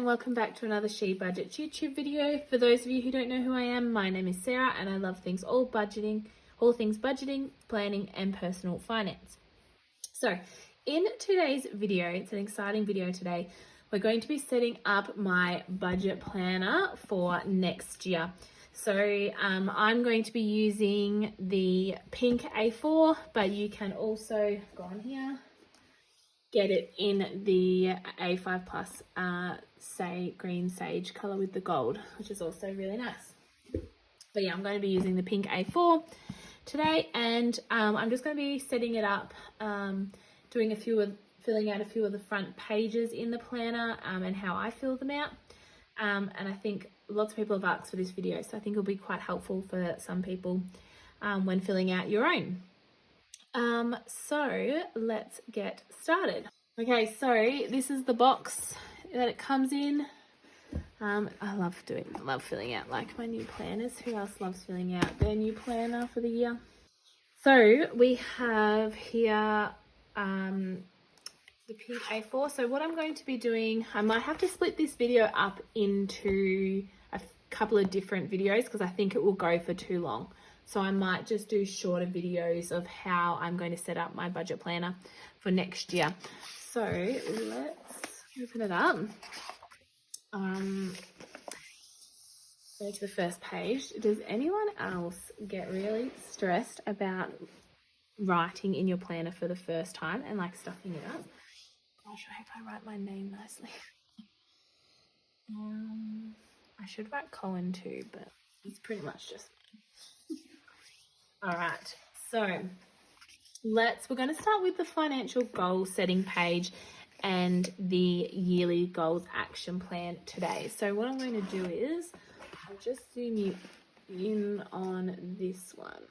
and welcome back to another She Budgets YouTube video. For those of you who don't know who I am, my name is Sarah and I love things all things budgeting, planning and personal finance. So in today's video, it's an exciting video today. We're going to be setting up my budget planner for next year. So I'm going to be using the pink A4, but you can also go on here, get it in the A5 plus green sage color with the gold, which is also really nice. But yeah, I'm going to be using the pink A4 today, and I'm just going to be setting it up, filling out a few of the front pages in the planner and how I fill them out. And I think lots of people have asked for this video, so I think it'll be quite helpful for some people when filling out your own. So let's get started. Okay, so this is the box that it comes in. I love filling out like my new planners. Who else loves filling out their new planner for the year? So we have here the pink A4. So what I'm going to be doing, I might have to split this video up into a couple of different videos because I think it will go for too long. So I might just do shorter videos of how I'm going to set up my budget planner for next year. So let's open it up. Go to the first page. Does anyone else get really stressed about writing in your planner for the first time and like stuffing it up? Gosh, I hope I write my name nicely. I should write Cohen too, but it's pretty much just all right, so we're going to start with the financial goal setting page and the yearly goals action plan today. So what I'm going to do is I'll just zoom you in on this one.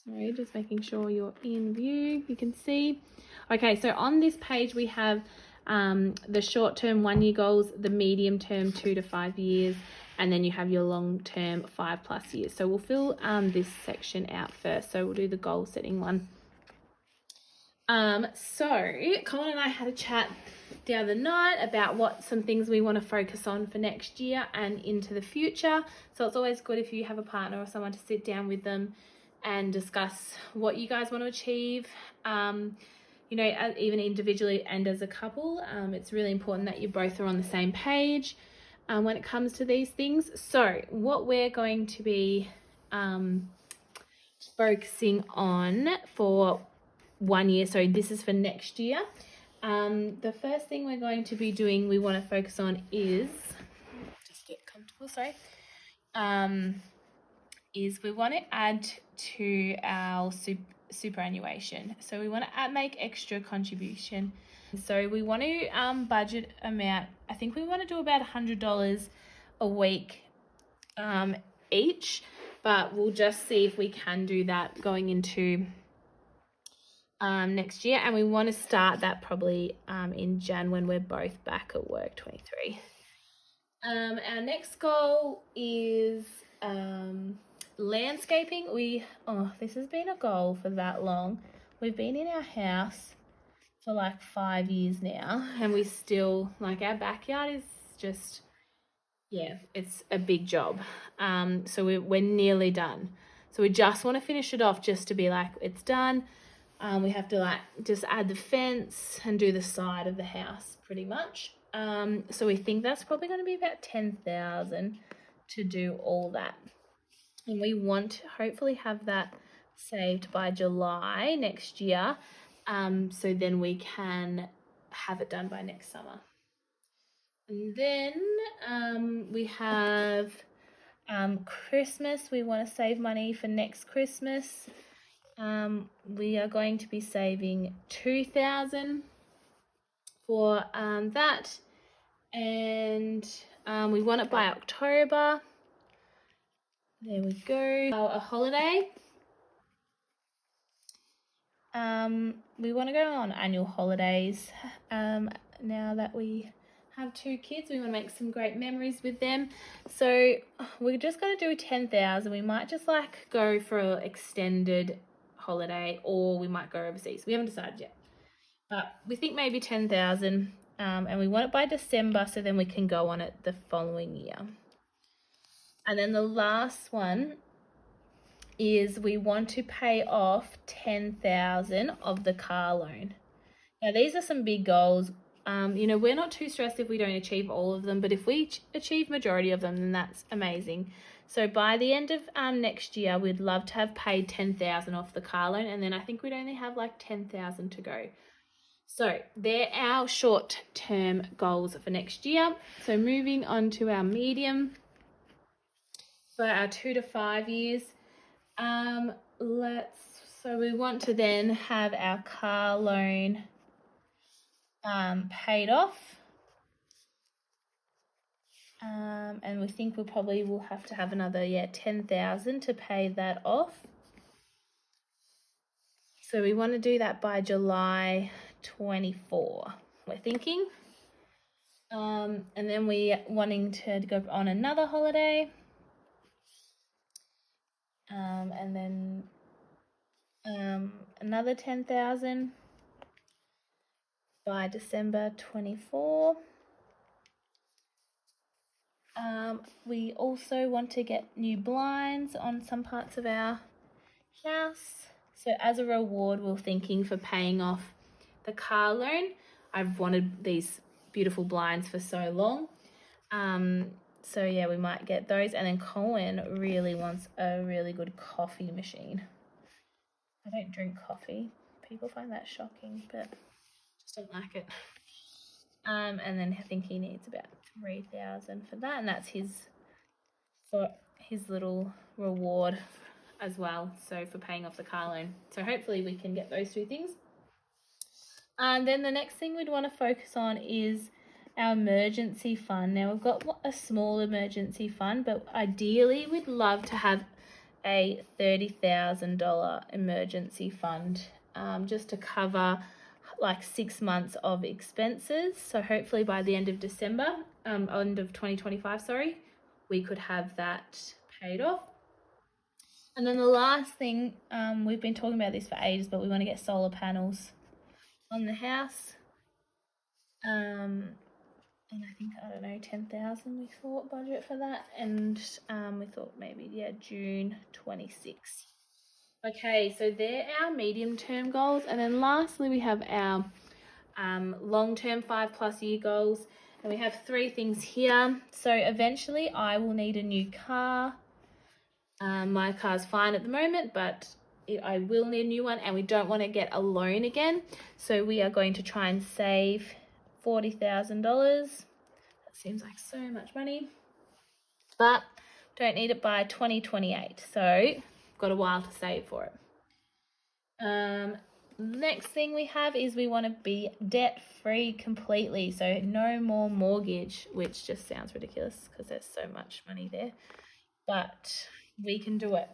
Sorry, just making sure you're in view, you can see. Okay, so on this page we have the short-term 1 year goals, the medium-term 2 to 5 years, and then you have your long-term 5+ years. So we'll fill this section out first. So we'll do the goal setting one. So Colin and I had a chat the other night about some things we want to focus on for next year and into the future. So it's always good if you have a partner or someone to sit down with them and discuss what you guys want to achieve. You know, even individually and as a couple, it's really important that you both are on the same page when it comes to these things. So what we're going to be focusing on for 1 year, so this is for next year, the first thing we're going to be doing, we want to focus on is, just get comfortable, sorry, is we want to add to our superannuation. So we want to make extra contribution. So we want to budget amount, I think we want to do about $100 a week each, but we'll just see if we can do that going into next year. And we want to start that probably in Jan when we're both back at work, 23. Our next goal is landscaping. This has been a goal for that long. We've been in our house for like 5 years now, and we still, like, our backyard is just, yeah, it's a big job. So we're nearly done. So we just want to finish it off just to be like, it's done. We have to like just add the fence and do the side of the house pretty much. So we think that's probably going to be about $10,000 to do all that. And we want to hopefully have that saved by July next year. So then we can have it done by next summer. And then we have Christmas. We want to save money for next Christmas. We are going to be saving $2,000 for that. And we want it by October. There we go. A holiday. We want to go on annual holidays. Now that we have 2 kids, we want to make some great memories with them. So we're just going to do $10,000. We might just like go for an extended holiday, or we might go overseas. We haven't decided yet. but we think maybe 10,000, and we want it by December so then we can go on it the following year. And then the last one is we want to pay off 10,000 of the car loan. Now these are some big goals. We're not too stressed if we don't achieve all of them, but if we achieve majority of them, then that's amazing. So by the end of next year, we'd love to have paid 10,000 off the car loan, and then I think we'd only have like 10,000 to go. So they're our short-term goals for next year. So moving on to our medium for our 2 to 5 years. So we want to then have our car loan paid off. And we think we probably will have to have another 10,000 to pay that off. So we want to do that by July 24, we're thinking. And then we're wanting to go on another holiday. And then another 10,000 by December 24. We also want to get new blinds on some parts of our house. So as a reward, we're thinking for paying off the car loan. I've wanted these beautiful blinds for so long. So we might get those. And then Cohen really wants a really good coffee machine. I don't drink coffee. People find that shocking, but just don't like it. And then I think he needs about 3,000 for that, and that's his little reward as well, so for paying off the car loan. So hopefully we can get those two things. And then the next thing we'd want to focus on is our emergency fund. Now we've got a small emergency fund, but ideally we'd love to have a $30,000 emergency fund, just to cover like 6 months of expenses. So hopefully by the end of December, end of 2025, we could have that paid off. And then the last thing, we've been talking about this for ages, but we want to get solar panels on the house. And I think, 10,000 we thought budget for that. And we thought maybe, June 26th. Okay, so they're our medium-term goals. And then lastly, we have our long-term 5+ year goals. And we have 3 things here. So eventually I will need a new car. My car's fine at the moment, but I will need a new one, and we don't want to get a loan again. So we are going to try and save $40,000. That seems like so much money, but don't need it by 2028. So got a while to save for it. Next thing we have is we want to be debt-free completely. So no more mortgage, which just sounds ridiculous because there's so much money there. But we can do it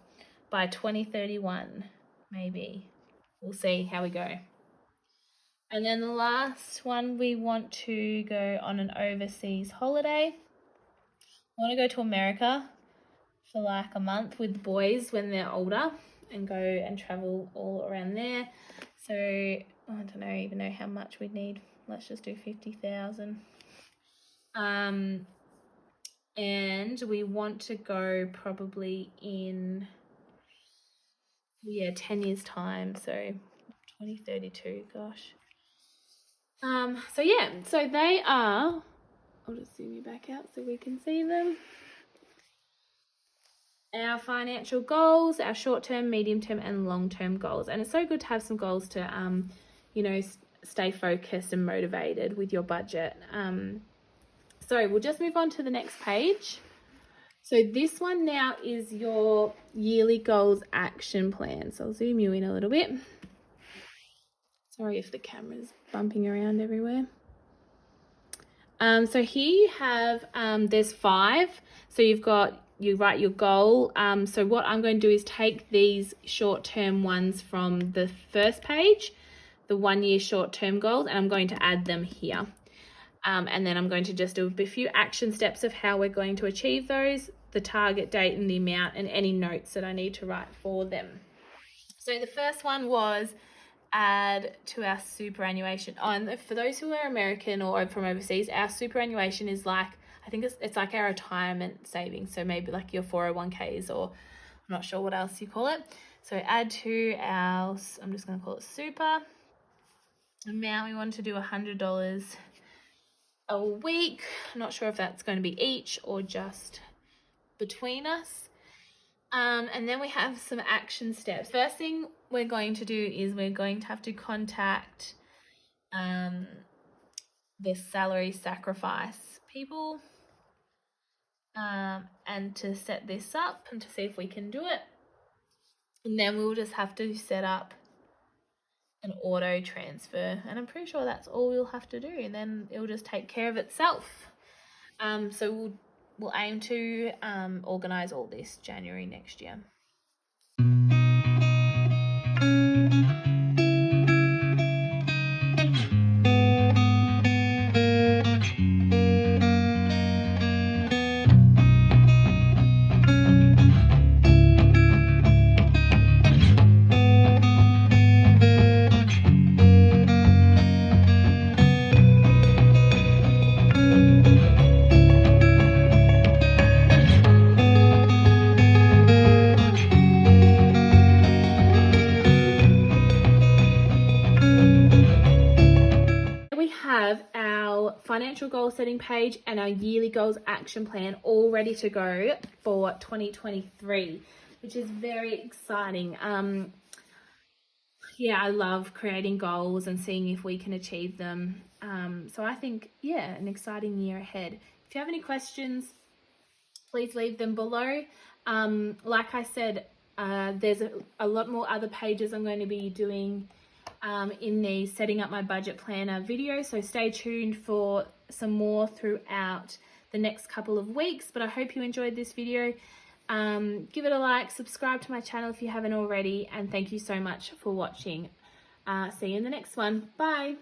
by 2031, maybe. We'll see how we go. And then the last one, we want to go on an overseas holiday. I want to go to America for like a month with the boys when they're older and go and travel all around there. So I don't even know how much we'd need. Let's just do 50,000. And we want to go probably in 10 years time, so 2032. Gosh. So they are, I'll just zoom you back out so we can see them. Our financial goals, our short-term, medium-term, and long-term goals. And it's so good to have some goals to, stay focused and motivated with your budget. So we'll just move on to the next page. So this one now is your yearly goals action plan. So I'll zoom you in a little bit. Sorry if the camera's bumping around everywhere. So here you have, there's 5. So you write your goal. So what I'm going to do is take these short-term ones from the first page, the 1 year short-term goals, and I'm going to add them here. And then I'm going to just do a few action steps of how we're going to achieve those, the target date and the amount, and any notes that I need to write for them. So the first one was add to our superannuation. Oh, and for those who are American or from overseas, our superannuation is like, I think it's like our retirement savings. So maybe like your 401ks, or I'm not sure what else you call it. So add to our, I'm just going to call it super amount. We want to do $100 a week. I'm not sure if that's going to be each or just between us. And then we have some action steps. First thing we're going to do is we're going to have to contact the salary sacrifice people and to set this up and to see if we can do it. And then we'll just have to set up an auto transfer, and I'm pretty sure that's all we'll have to do, and then it'll just take care of itself. So we'll aim to organise all this January next year. Financial goal setting page and our yearly goals action plan all ready to go for 2023, which is very exciting. Yeah, I love creating goals and seeing if we can achieve them. So I think, yeah, an exciting year ahead. If you have any questions, please leave them below. Like I said, there's a lot more other pages I'm going to be doing in the setting up my budget planner video, so stay tuned for some more throughout the next couple of weeks. But I hope you enjoyed this video. Give it a like, subscribe to my channel if you haven't already, and thank you so much for watching. See you in the next one. Bye.